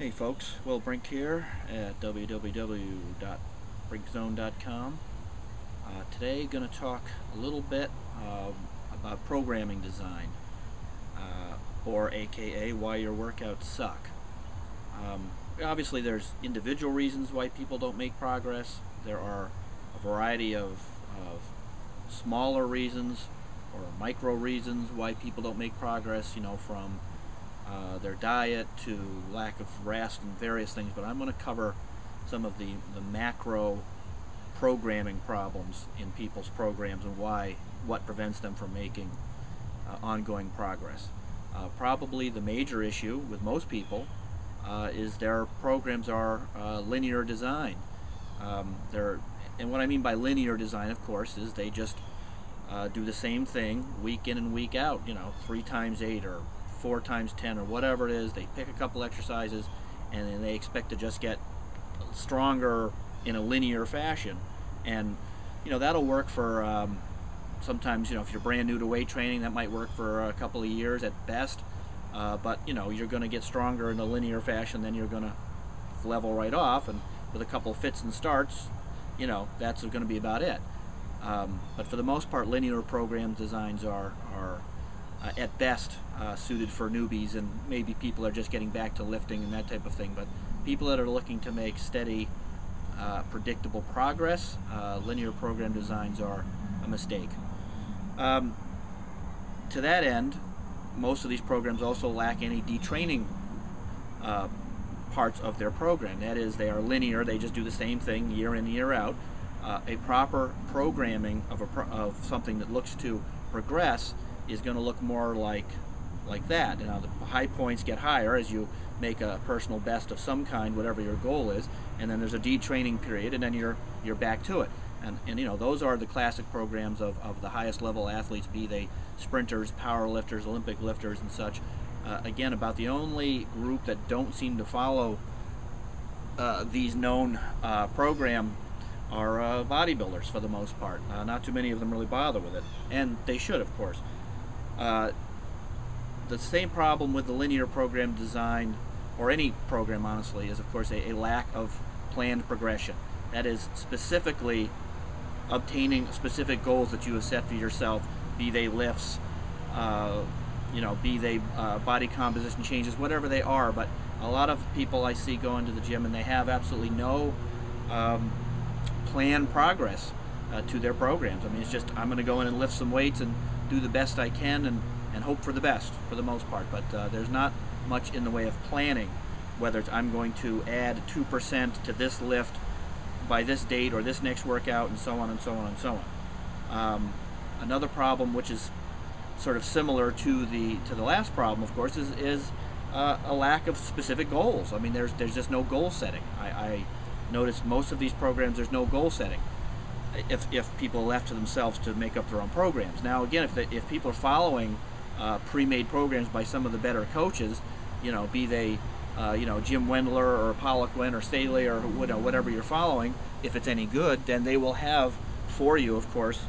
Hey folks, Will Brink here at www.brinkzone.com. Today going to talk a little bit about programming design, or aka why your workouts suck. Obviously there's individual reasons why people don't make progress. There are a variety of smaller reasons or micro reasons why people don't make progress, from their diet to lack of rest and various things, but I'm going to cover some of the macro programming problems in people's programs and what prevents them from making ongoing progress. Probably the major issue with most people is their programs are linear design. And what I mean by linear design, of course, is they just do the same thing week in and week out, 3 times 8 or 4 times 10 or whatever it is. They pick a couple exercises and then they expect to just get stronger in a linear fashion. And that'll work for sometimes, if you're brand new to weight training, that might work for a couple of years at best. But you're going to get stronger in a linear fashion, then you're going to level right off, and with a couple of fits and starts, that's going to be about it. But for the most part, linear program designs are at best suited for newbies, and maybe people are just getting back to lifting and that type of thing. But people that are looking to make steady, predictable progress, linear program designs are a mistake. To that end, most of these programs also lack any detraining parts of their program. That is, they are linear, they just do the same thing year in, year out. A proper programming of something that looks to progress is going to look more like that. The high points get higher as you make a personal best of some kind, whatever your goal is, and then there's a detraining period, and then you're back to it. And those are the classic programs of the highest level athletes, be they sprinters, power lifters, Olympic lifters, and such. Again, about the only group that don't seem to follow these known program are bodybuilders, for the most part. Not too many of them really bother with it, and they should, of course. The same problem with the linear program design, or any program honestly, is of course a lack of planned progression. That is, specifically obtaining specific goals that you have set for yourself, be they lifts, be they body composition changes, whatever they are. But a lot of people I see go into the gym and they have absolutely no planned progress to their programs. I mean, it's just, I'm going to go in and lift some weights and do the best I can and hope for the best for the most part. But there's not much in the way of planning, whether it's I'm going to add 2% to this lift by this date or this next workout, and so on and so on and so on. Another problem, which is sort of similar to the last problem, of course, is a lack of specific goals. I mean, there's just no goal setting. I notice most of these programs, there's no goal setting if people are left to themselves to make up their own programs. Now again, if people are following pre-made programs by some of the better coaches, be they Jim Wendler or Poliquin or Staley or whatever you're following, if it's any good, then they will have for you, of course,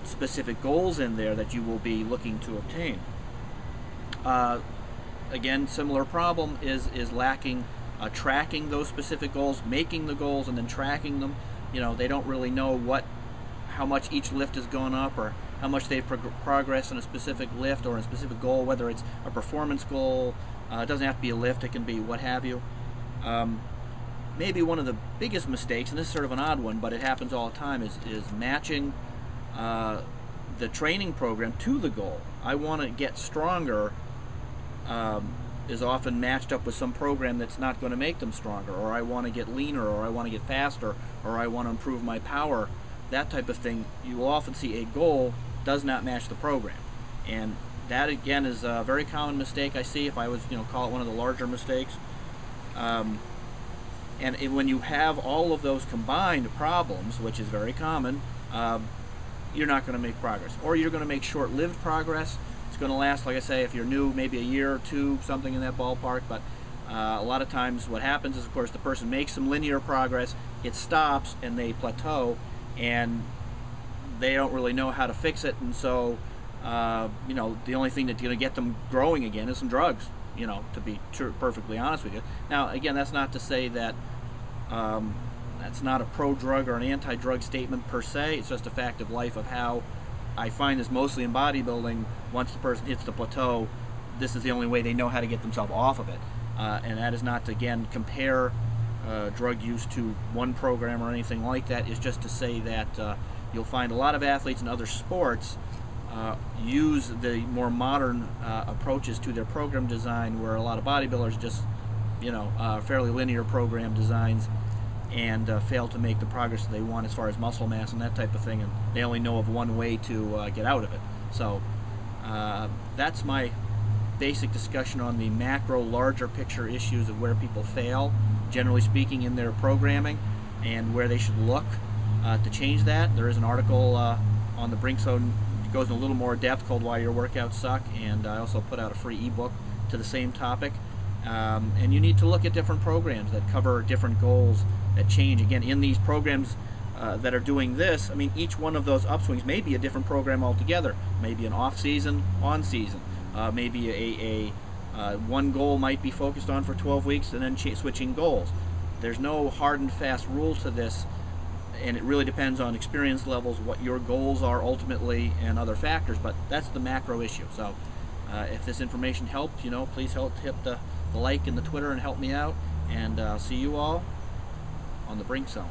specific goals in there that you will be looking to obtain. Again, similar problem is lacking tracking those specific goals, making the goals and then tracking them. They don't really know how much each lift has gone up, or how much they've progressed on a specific lift or a specific goal, whether it's a performance goal. It doesn't have to be a lift, it can be what have you. Maybe one of the biggest mistakes, and this is sort of an odd one, but it happens all the time, is matching the training program to the goal. I want to get stronger is often matched up with some program that's not going to make them stronger, or I want to get leaner, or I want to get faster, or I want to improve my power, that type of thing. You will often see a goal does not match the program, and that again is a very common mistake I see, if I was call it one of the larger mistakes. And when you have all of those combined problems, which is very common, you're not going to make progress, or you're going to make short-lived progress. It's going to last, like I say, if you're new, maybe a year or two, something in that ballpark. But a lot of times what happens is, of course, the person makes some linear progress, it stops, and they plateau, and they don't really know how to fix it. And so the only thing that's going to get them growing again is some drugs. you know, to be perfectly honest with you. Now, again, that's not to say that that's not a pro-drug or an anti-drug statement per se. It's just a fact of life of how I find this mostly in bodybuilding. Once the person hits the plateau, this is the only way they know how to get themselves off of it. And that is not to, again, compare drug use to one program or anything like that. It's just to say that you'll find a lot of athletes in other sports use the more modern approaches to their program design, where a lot of bodybuilders just, you know, fairly linear program designs, and fail to make the progress that they want as far as muscle mass and that type of thing, and they only know of one way to get out of it. So that's my basic discussion on the macro, larger picture issues of where people fail, generally speaking, in their programming, and where they should look to change that. There is an article on the Brink Zone that goes in a little more depth called Why Your Workouts Suck, and I also put out a free ebook to the same topic. And you need to look at different programs that cover different goals that change. Again, in these programs that are doing this, I mean, each one of those upswings may be a different program altogether. Maybe an off-season, on-season. Maybe one goal might be focused on for 12 weeks and then switching goals. There's no hard and fast rule to this, and it really depends on experience levels, what your goals are ultimately, and other factors, but that's the macro issue. So if this information helped, you know, please hit the like and the Twitter and help me out, and I'll see you all on the Brink Zone.